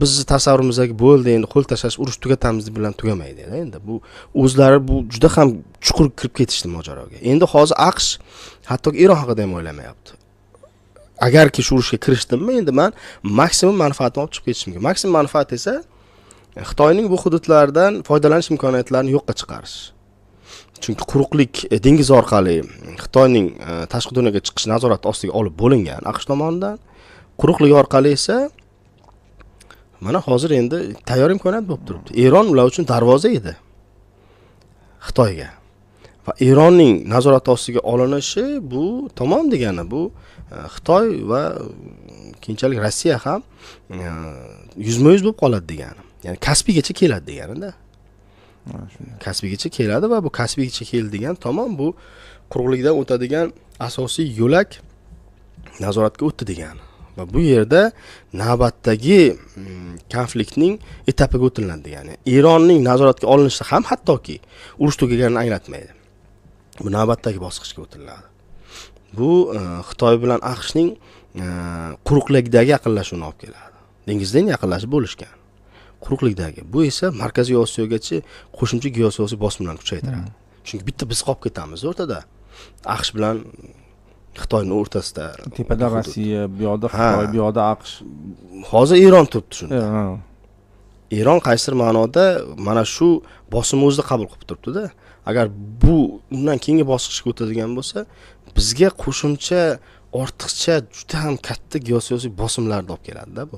Bizni tasavvurimizdagi bo'ldi, endi qo'l tashlash, urush tugatamiz bilan tugamaydi. Endi bu o'zlari bu juda ham chuqur kirib ketishdi mojaroga. Endi hozir AQSh hattoki Eron haqida ham o'ylamayapti. Agarki shu urushga kirishdimmi, endi men maksimum manfaatni olib chiqib ketishim kerak. Maksimum manfaat esa Xitoyning bu hududlardan foydalanish imkoniyatlarini yo'qqa chiqarish. Chunki quruqlik dengiz orqali Xitoyning tashqi dunyoga chiqish nazorati ostiga olib bo'lingan AQSh tomonidan, quruqlik orqali esa mana hozir endi tayyor imkoniyat bo'lib turibdi. Eron ular uchun darvoza edi Xitoyga. Va Eronning nazorat ostiga olinishi bu tamom degani bu Xitoy va keyinchalik Rossiya ham yuzma-yuz bo'lib qoladi degani. Ya'ni Kaspiygacha keladi degani-da. Kaspiygacha keladi va bu Kaspiygacha keldi degan tamom bu quruqlikdan o'tadigan asosiy yo'lak nazoratga o'tdi degani. Va bu yerda navbatdagi konfliktning etapiga o'tiladi degani. Eronning nazoratga olinishi ham hattoki urush tugaganini anglatmaydi. Bu navbatdagi bosqichga o'tiladi. Bu Xitoy bilan AQShning quruqlikdagi yaqinlashuvini olib keladi. Dengizdan yaqinlashib bo'lishgan. Quruqlikdagi. Bu esa Markaziy Osiyogacha qo'shimcha geosiyosiy bosimlarni kuchaytiradi. Chunki bitta biz qolib ketamiz o'rtada. AQSh bilan Xitoyning o'rtasida tepada Rossiya, bu yoqda Xitoy, bu yoqda AQSh. Hozir Eron turibdi shunda. Eron qaysidir ma'noda mana shu bosimni o'zida qabul qilib turibdi-da. Agar bu undan keyingi bosqichga o'tadigan bo'lsa, bizga qo'shimcha ortiqcha juda ham katta geosiyosiy bosimlarni olib keladi-da bu.